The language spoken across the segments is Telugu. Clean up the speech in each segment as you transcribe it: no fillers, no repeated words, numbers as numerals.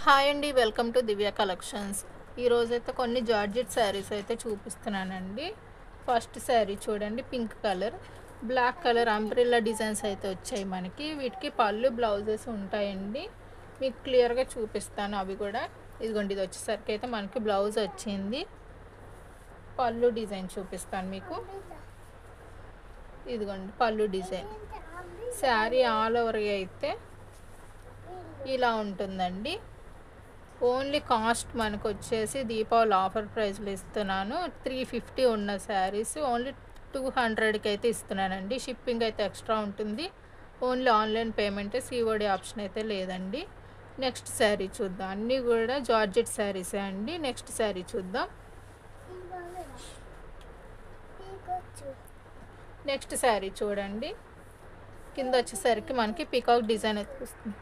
హాయ్ అండి, వెల్కమ్ టు దివ్య కలెక్షన్స్. ఈరోజైతే కొన్ని జార్జెట్ శారీస్ అయితే చూపిస్తున్నానండి. ఫస్ట్ శారీ చూడండి, pink colour, black colour umbrella designs అయితే వచ్చాయి మనకి. వీటికి పళ్ళు బ్లౌజెస్ ఉంటాయండి, మీకు క్లియర్గా చూపిస్తాను అవి కూడా. ఇదిగోండి, ఇది వచ్చేసరికి అయితే మనకి బ్లౌజ్ వచ్చింది. పళ్ళు డిజైన్ చూపిస్తాను మీకు. ఇదిగోండి పళ్ళు డిజైన్. శారీ ఆల్ ఓవర్ అయితే ఇలా ఉంటుందండి. ఓన్లీ కాస్ట్ మనకు వచ్చేసి దీపావళి ఆఫర్ ప్రైస్లో ఇస్తున్నాను. 350 ఉన్న శారీస్ ఓన్లీ 200కి అయితే ఇస్తున్నానండి. షిప్పింగ్ అయితే ఎక్స్ట్రా ఉంటుంది. Only online payment, COD option అయితే లేదండి. నెక్స్ట్ శారీ చూద్దాం. అన్నీ కూడా జార్జెట్ శారీసే అండి. నెక్స్ట్ శారీ చూద్దాం. నెక్స్ట్ శారీ చూడండి, కింద వచ్చేసరికి మనకి పికాక్ డిజైన్ అయితే వస్తుంది.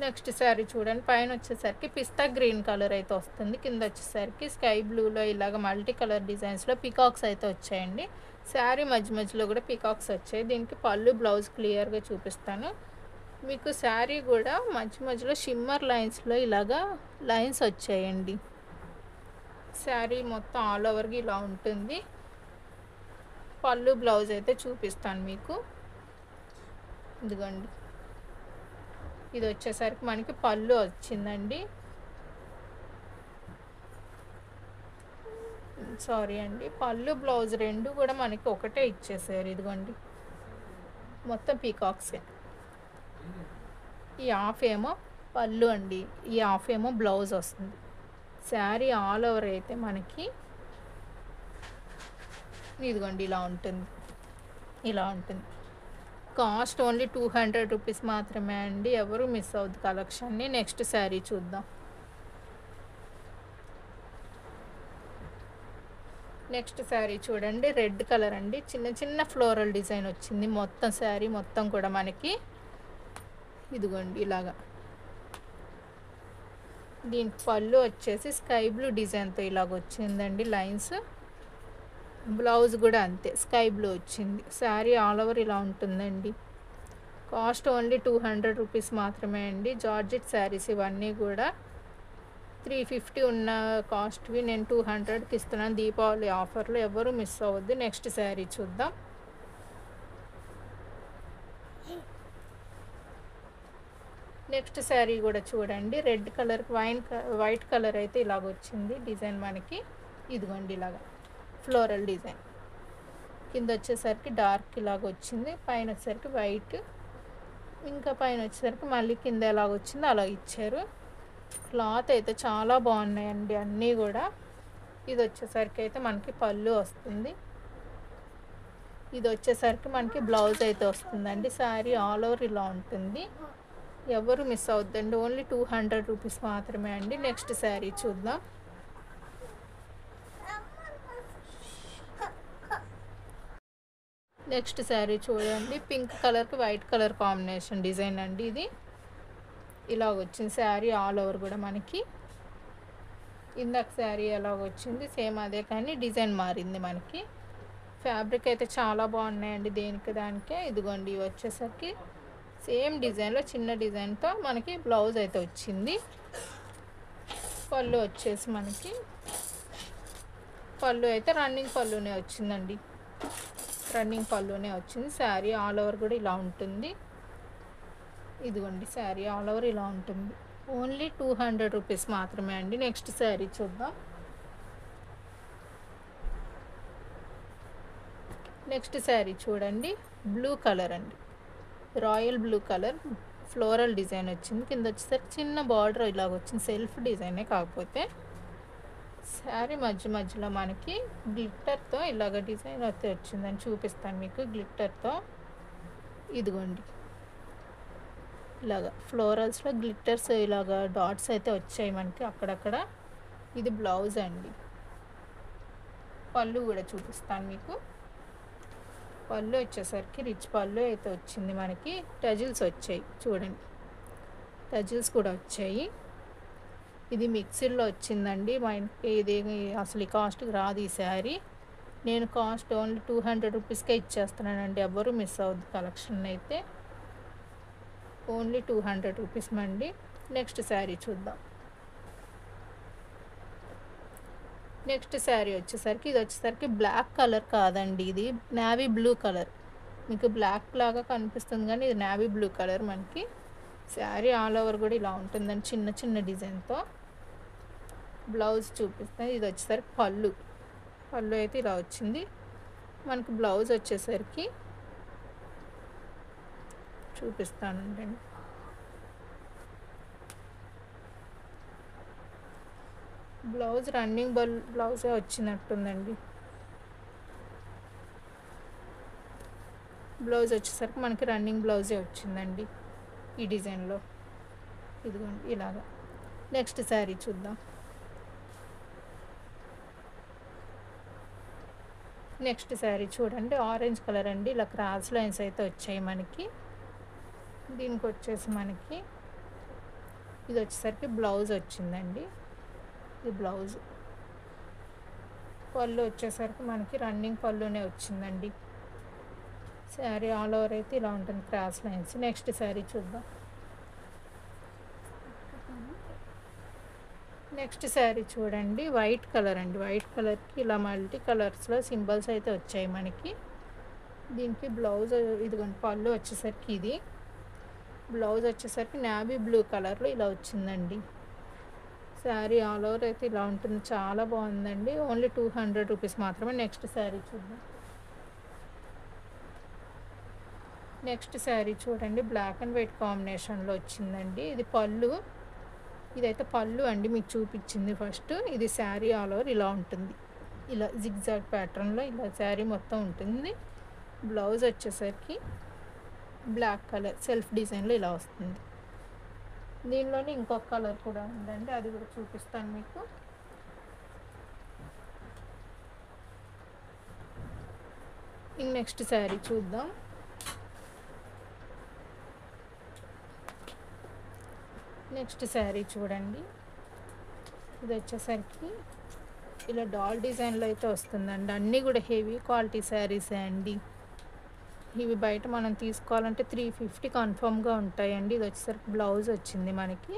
నెక్స్ట్ శారీ చూడండి, పైన వచ్చేసరికి పిస్తా గ్రీన్ కలర్ అయితే వస్తుంది. కింద వచ్చేసరికి స్కై బ్లూలో ఇలాగ మల్టీ కలర్ డిజైన్స్లో పికాక్స్ అయితే వచ్చాయండి. శారీ మధ్య మధ్యలో కూడా పికాక్స్ వచ్చాయి. దీనికి పళ్ళు బ్లౌజ్ క్లియర్గా చూపిస్తాను మీకు. శారీ కూడా మధ్య మధ్యలో షిమ్మర్ లైన్స్లో ఇలాగా లైన్స్ వచ్చాయండి. శారీ మొత్తం ఆల్ ఓవర్గా ఇలా ఉంటుంది. పళ్ళు బ్లౌజ్ అయితే చూపిస్తాను మీకు. ఇదిగోండి, ఇది వచ్చేసరికి మనకి పళ్ళు వచ్చిందండి. సారీ అండి, పళ్ళు బ్లౌజ్ రెండు కూడా మనకి ఒకటే ఇచ్చేసారు. ఇదిగోండి, మొత్తం పీకాక్సే. ఈ హాఫ్ ఏమో పళ్ళు అండి, ఈ హాఫ్ ఏమో బ్లౌజ్ వస్తుంది. శారీ ఆల్ ఓవర్ అయితే మనకి ఇదిగోండి ఇలా ఉంటుంది. ఇలా ఉంటుంది. కాస్ట్ ఓన్లీ 200 రూపీస్ మాత్రమే అండి. ఎవరు మిస్ అవుద్ది కలెక్షన్ని. నెక్స్ట్ శారీ చూద్దాం. నెక్స్ట్ శారీ చూడండి, రెడ్ కలర్ అండి. చిన్న చిన్న ఫ్లోరల్ డిజైన్ వచ్చింది మొత్తం శారీ మొత్తం కూడా మనకి. ఇదిగోండి ఇలాగా. దీని పళ్ళు వచ్చేసి స్కై బ్లూ డిజైన్తో ఇలాగ వచ్చిందండి లైన్స్. బ్లౌజ్ కూడా అంతే స్కై బ్లూ వచ్చింది. శారీ ఆల్ ఓవర్ ఇలా ఉంటుందండి. కాస్ట్ ఓన్లీ 200 రూపీస్ మాత్రమే అండి. జార్జెట్ శారీస్ ఇవన్నీ కూడా 350 ఉన్న కాస్ట్వి నేను 200కి ఇస్తున్నాను దీపావళి ఆఫర్లో. ఎవరు మిస్ అవ్వద్దు. నెక్స్ట్ శారీ చూద్దాం. నెక్స్ట్ శారీ కూడా చూడండి, రెడ్ కలర్కి వైట్ కలర్ అయితే ఇలాగ వచ్చింది డిజైన్ మనకి. ఇదిగోండి ఇలాగా ఫ్లోరల్ డిజైన్. కింద వచ్చేసరికి డార్క్ ఇలాగ వచ్చింది, పైన వచ్చేసరికి వైట్, ఇంకా పైన వచ్చేసరికి మళ్ళీ కింద ఎలాగ వచ్చిందో అలా ఇచ్చారు. క్లాత్ అయితే చాలా బాగున్నాయండి అన్నీ కూడా. ఇది వచ్చేసరికి అయితే మనకి పళ్ళు వస్తుంది. ఇది వచ్చేసరికి మనకి బ్లౌజ్ అయితే వస్తుందండి. శారీ ఆల్ ఓవర్ ఇలా ఉంటుంది. ఎవరు మిస్ అవుద్దండి. ఓన్లీ 200 రూపీస్ మాత్రమే అండి. నెక్స్ట్ శారీ చూద్దాం. నెక్స్ట్ శారీ చూడండి, పింక్ కలర్కి వైట్ కలర్ కాంబినేషన్ డిజైన్ అండి. ఇది ఇలా వచ్చింది శారీ ఆల్ ఓవర్ కూడా మనకి. ఇందాక శారీ ఎలాగ వచ్చింది సేమ్ అదే, కానీ డిజైన్ మారింది మనకి. ఫ్యాబ్రిక్ అయితే చాలా బాగున్నాయండి దేనికి దానికే. ఇదిగోండి ఇవి వచ్చేసరికి సేమ్ డిజైన్లో చిన్న డిజైన్తో మనకి బ్లౌజ్ అయితే వచ్చింది. పళ్ళు వచ్చేసి మనకి పళ్ళు అయితే రన్నింగ్ పళ్ళునే వచ్చిందండి. రన్నింగ్ పళ్ళునే వచ్చింది. శారీ ఆల్ ఓవర్ కూడా ఇలా ఉంటుంది. ఇదిగోండి శారీ ఆల్ ఓవర్ ఇలా ఉంటుంది. ఓన్లీ 200 రూపీస్ మాత్రమే అండి. నెక్స్ట్ శారీ చూద్దాం. నెక్స్ట్ శారీ చూడండి, బ్లూ కలర్ అండి, royal blue colour floral design వచ్చింది. కింద వచ్చేసరికి చిన్న బార్డర్ ఇలాగ వచ్చింది, సెల్ఫ్ డిజైనే కాకపోతే. శారీ మధ్య మధ్యలో మనకి గ్లిట్టర్తో ఇలాగ డిజైన్ అయితే వచ్చిందని చూపిస్తాను మీకు. గ్లిట్టర్తో ఇదిగోండి ఇలాగ ఫ్లోరల్స్లో గ్లిట్టర్స్ ఇలాగ డాట్స్ అయితే వచ్చాయి మనకి అక్కడక్కడ. ఇది బ్లౌజ్ అండి. పళ్ళు కూడా చూపిస్తాను మీకు. పళ్ళు వచ్చేసరికి రిచ్ పళ్ళు అయితే వచ్చింది మనకి. టజిల్స్ వచ్చాయి చూడండి, టజిల్స్ కూడా వచ్చాయి. ఇది మిక్సీలో వచ్చిందండి మా ఇంటికి. ఇది అసలు ఈ కాస్ట్కి రాదు ఈ శారీ. నేను కాస్ట్ ఓన్లీ 200 రూపీస్కే ఇచ్చేస్తున్నానండి. ఎవ్వరూ మిస్ అవ్వద్దు కలెక్షన్ అయితే. ఓన్లీ 200 రూపీస్ అండి. నెక్స్ట్ శారీ చూద్దాం. నెక్స్ట్ శారీ వచ్చేసరికి ఇది వచ్చేసరికి బ్లాక్ కలర్ కాదండి, ఇది నేవీ బ్లూ కలర్. మీకు బ్లాక్ లాగా కనిపిస్తుంది కానీ ఇది నేవీ బ్లూ కలర్. మనకి శారీ ఆల్ ఓవర్ కూడా ఇలా ఉంటుందండి, చిన్న చిన్న డిజైన్తో. బ్లౌజ్ చూపిస్తాను. ఇది వచ్చేసరికి పళ్ళు. పళ్ళు అయితే ఇలా వచ్చింది. మనకి బ్లౌజ్ వచ్చేసరికి చూపిస్తానండి. బ్లౌజ్ రన్నింగ్ బ్లౌజే వచ్చినట్టుందండి. బ్లౌజ్ వచ్చేసరికి మనకి రన్నింగ్ బ్లౌజే వచ్చిందండి ఈ డిజైన్లో. ఇదిగోండి ఇలాగా. నెక్స్ట్ శారీ చూద్దాం. నెక్స్ట్ శారీ చూడండి, ఆరెంజ్ కలర్ అండి. ఇలా క్రాస్ లైన్స్ అయితే వచ్చాయి మనకి. దీనికి వచ్చేసి మనకి ఇది వచ్చేసరికి బ్లౌజ్ వచ్చిందండి. ఇది బ్లౌజ్. పళ్ళు వచ్చేసరికి మనకి రన్నింగ్ పళ్ళునే వచ్చిందండి. శారీ ఆల్ ఓవర్ అయితే ఇలా ఉంటుంది, క్రాస్ లైన్స్. నెక్స్ట్ శారీ చూద్దాం. నెక్స్ట్ శారీ చూడండి, వైట్ కలర్ అండి. వైట్ కలర్కి ఇలా మల్టీ కలర్స్లో సింబల్స్ అయితే వచ్చాయి మనకి. దీనికి బ్లౌజ్ ఇదిగోండి. పళ్ళు వచ్చేసరికి ఇది. బ్లౌజ్ వచ్చేసరికి నేవీ బ్లూ కలర్లో ఇలా వచ్చిందండి. శారీ ఆల్ ఓవర్ అయితే ఇలా ఉంటుంది, చాలా బాగుందండి. ఓన్లీ 200 రూపీస్ మాత్రమే. నెక్స్ట్ శారీ చూద్దాం. నెక్స్ట్ శారీ చూడండి, బ్లాక్ అండ్ వైట్ కాంబినేషన్లో వచ్చిందండి. ఇది పళ్ళు. ఇదైతే పళ్ళు అండి, మీకు చూపించింది ఫస్ట్. ఇది శారీ ఆల్ ఓవర్ ఇలా ఉంటుంది, ఇలా జిగ్జాగ్ ప్యాటర్న్లో ఇలా శారీ మొత్తం ఉంటుంది. బ్లౌజ్ వచ్చేసరికి బ్లాక్ కలర్ సెల్ఫ్ డిజైన్లో ఇలా వస్తుంది. దీనిలోనే ఇంకొక కలర్ కూడా ఉందండి, అది కూడా చూపిస్తాను మీకు. నెక్స్ట్ శారీ చూద్దాం. నెక్స్ట్ శారీ చూడండి, ఇది వచ్చేసరికి ఇలా డాల్ డిజైన్లో అయితే వస్తుందండి. అన్నీ కూడా హెవీ క్వాలిటీ శారీసే అండి. ఇవి బయట మనం తీసుకోవాలంటే 350 కన్ఫర్మ్గా ఉంటాయండి. ఇది వచ్చేసరికి బ్లౌజ్ వచ్చింది మనకి.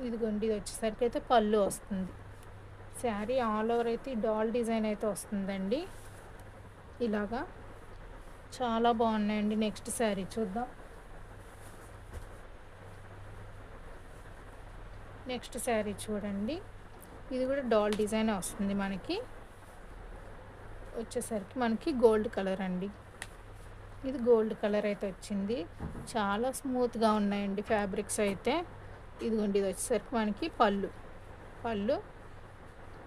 ఇదిగోండి, ఇది వచ్చేసరికి అయితే పళ్ళు వస్తుంది. శారీ ఆల్ ఓవర్ అయితే డాల్ డిజైన్ అయితే వస్తుందండి ఇలాగా. చాలా బాగున్నాయండి. నెక్స్ట్ శారీ చూద్దాం. నెక్స్ట్ శారీ చూడండి, ఇది కూడా డాల్ డిజైన్ వస్తుంది మనకి. వచ్చేసరికి మనకి గోల్డ్ కలర్ అండి. ఇది గోల్డ్ కలర్ అయితే వచ్చింది. చాలా స్మూత్గా ఉన్నాయండి ఫ్యాబ్రిక్స్ అయితే. ఇదిగోండి, ఇది వచ్చేసరికి మనకి పళ్ళు. పళ్ళు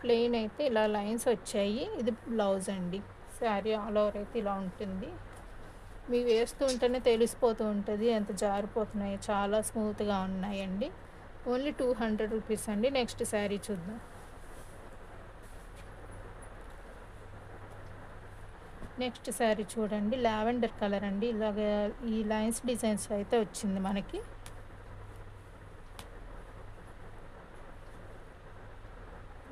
ప్లెయిన్ అయితే ఇలా లైన్స్ వచ్చాయి. ఇది బ్లౌజ్ అండి. శారీ ఆల్ ఓవర్ అయితే ఇలా ఉంటుంది. మీ వేస్తూ ఉంటేనే తెలిసిపోతూ ఉంటుంది ఎంత జారిపోతున్నాయో. చాలా స్మూత్గా ఉన్నాయండి. ఓన్లీ 200 రూపీస్ అండి. నెక్స్ట్ శారీ చూద్దాం. నెక్స్ట్ శారీ చూడండి, లావెండర్ కలర్ అండి. ఇలాగ ఈ లైన్స్ డిజైన్స్ అయితే వచ్చింది మనకి.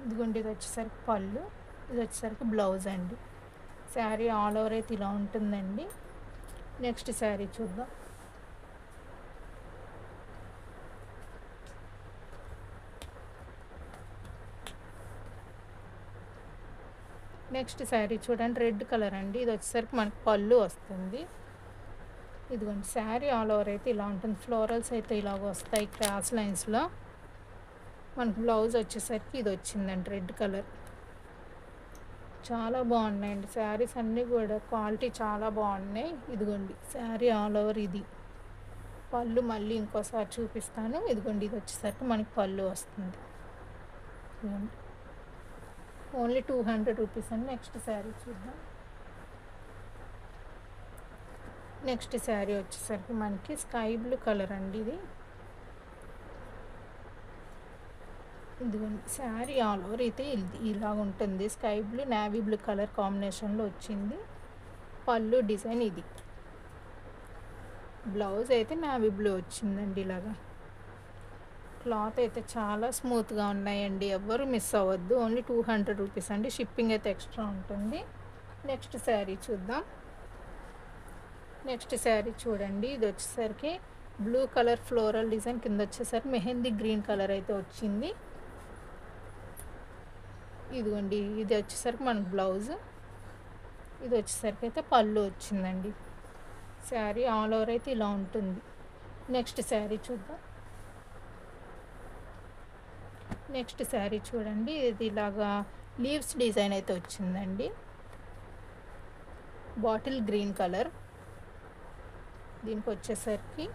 ఇదిగోండి, ఇది వచ్చేసరికి పళ్ళు. ఇది వచ్చేసరికి బ్లౌజ్ అండి. శారీ ఆల్ ఓవర్ అయితే ఇలా ఉంటుందండి. నెక్స్ట్ శారీ చూద్దాం. నెక్స్ట్ శారీ చూడండి, రెడ్ కలర్ అండి. ఇది వచ్చేసరికి మనకి పళ్ళు వస్తుంది. ఇదిగోండి, శారీ ఆల్ ఓవర్ అయితే ఇలా ఉంటుంది. ఫ్లోరల్స్ అయితే ఇలాగ వస్తాయి క్రాస్ లైన్స్లో. మనకి బ్లౌజ్ వచ్చేసరికి ఇది వచ్చిందండి, రెడ్ కలర్. చాలా బాగున్నాయండి శారీస్ అన్నీ కూడా, క్వాలిటీ చాలా బాగున్నాయి. ఇదిగోండి, శారీ ఆల్ ఓవర్ ఇది. పళ్ళు మళ్ళీ ఇంకోసారి చూపిస్తాను. ఇదిగోండి, ఇది వచ్చేసరికి మనకి పళ్ళు వస్తుంది. ఇదిగోండి, ఓన్లీ 200 రూపీస్ అండి. నెక్స్ట్ శారీ చూద్దాం. నెక్స్ట్ శారీ వచ్చేసరికి మనకి స్కై బ్లూ కలర్ అండి. ఇదిగోండి, శారీ ఆల్ ఓవర్ అయితే ఇలా ఉంటుంది. Sky blue navy blue colour కాంబినేషన్లో వచ్చింది. పళ్ళు డిజైన్ ఇది. బ్లౌజ్ అయితే నేవీ బ్లూ వచ్చిందండి ఇలాగా. క్లాత్ అయితే చాలా స్మూత్గా ఉన్నాయండి, ఎవ్వరు మిస్ అవ్వద్దు. ఓన్లీ 200 రూపీస్ అండి. షిప్పింగ్ అయితే ఎక్స్ట్రా ఉంటుంది. నెక్స్ట్ శారీ చూద్దాం. నెక్స్ట్ శారీ చూడండి, ఇది వచ్చేసరికి బ్లూ కలర్ ఫ్లోరల్ డిజైన్, కింద వచ్చేసరికి మెహందీ గ్రీన్ కలర్ అయితే వచ్చింది. ఇదిగోండి ఇది వచ్చేసరికి మనకు బ్లౌజ్, ఇది వచ్చేసరికి అయితే పళ్ళు వచ్చిందండి. శారీ ఆల్ ఓవర్ అయితే ఇలా ఉంటుంది. నెక్స్ట్ శారీ చూద్దాం. నెక్స్ట్ శారీ చూడండి, ఇది ఇలాగా లీవ్స్ డిజైన్ అయితే వచ్చిందండి. Bottle green colour. దీనికి వచ్చేసరికి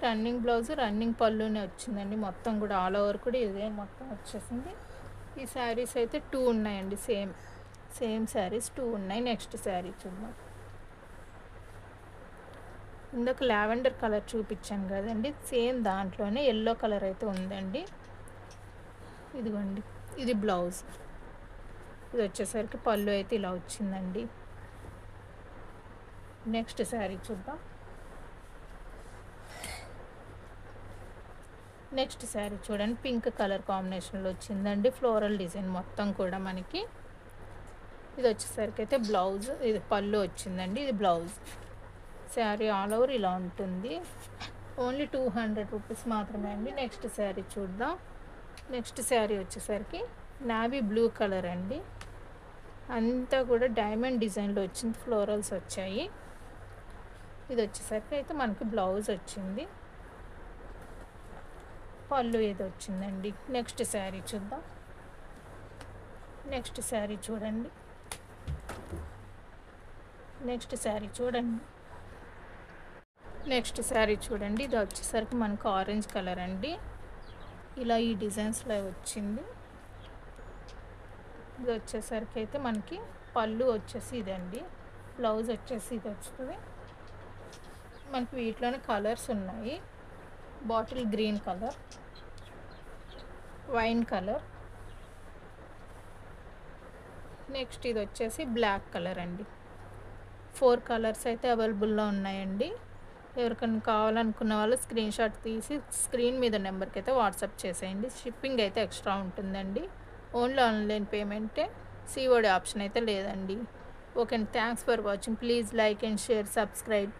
రన్నింగ్ బ్లౌజ్, రన్నింగ్ పళ్ళునే వచ్చిందండి. మొత్తం కూడా ఆల్ ఓవర్ కూడా ఇదే మొత్తం వచ్చేసింది. ఈ శారీస్ అయితే 2 ఉన్నాయండి. సేమ్ శారీస్ 2 ఉన్నాయి. నెక్స్ట్ శారీ చూద్దాం. ఇందాక లావెండర్ కలర్ చూపించాను కదండి, సేమ్ దాంట్లోనే ఎల్లో కలర్ అయితే ఉందండి. ఇదిగోండి ఇది బ్లౌజ్, ఇది వచ్చేసరికి పళ్ళు అయితే ఇలా వచ్చిందండి. నెక్స్ట్ శారీ చూద్దాం. నెక్స్ట్ శారీ చూడండి, పింక్ కలర్ కాంబినేషన్లో వచ్చిందండి. ఫ్లోరల్ డిజైన్ మొత్తం కూడా మనకి. ఇది వచ్చేసరికి అయితే బ్లౌజ్, ఇది పళ్ళు వచ్చిందండి, ఇది బ్లౌజ్. శారీ ఆల్ ఓవర్ ఇలా ఉంటుంది. ఓన్లీ 200 రూపీస్ మాత్రమే అండి. నెక్స్ట్ శారీ చూద్దాం. నెక్స్ట్ శారీ వచ్చేసరికి నావీ బ్లూ కలర్ అండి. అంతా కూడా డైమండ్ డిజైన్లో వచ్చింది, ఫ్లోరల్స్ వచ్చాయి. ఇది వచ్చేసరికి అయితే మనకి బ్లౌజ్ వచ్చింది, పళ్ళు ఇది వచ్చిందండి. నెక్స్ట్ శారీ చూద్దాం. నెక్స్ట్ శారీ చూడండి. నెక్స్ట్ శారీ చూడండి, ఇది వచ్చేసరికి మనకు ఆరెంజ్ కలర్ అండి. ఇలా ఈ డిజైన్స్లో వచ్చింది. ఇది వచ్చేసరికి అయితే మనకి పళ్ళు వచ్చేసి ఇదండి, బ్లౌజ్ వచ్చేసి ఇది వస్తుంది. మనకి వీటిలోనే కలర్స్ ఉన్నాయి. Bottle green colour, wine colour, next ఇది వచ్చేసి బ్లాక్ కలర్ అండి. 4 కలర్స్ అయితే అవైలబుల్లో ఉన్నాయండి. ఎవరికైనా కావాలనుకున్న వాళ్ళు స్క్రీన్ షాట్ తీసి స్క్రీన్ మీద నెంబర్కి అయితే వాట్సాప్ చేసేయండి. షిప్పింగ్ అయితే ఎక్స్ట్రా ఉంటుందండి. ఓన్లీ ఆన్లైన్ పేమెంటే, COD ఆప్షన్ అయితే లేదండి. Okay, thanks for watching. Please like and share, subscribe.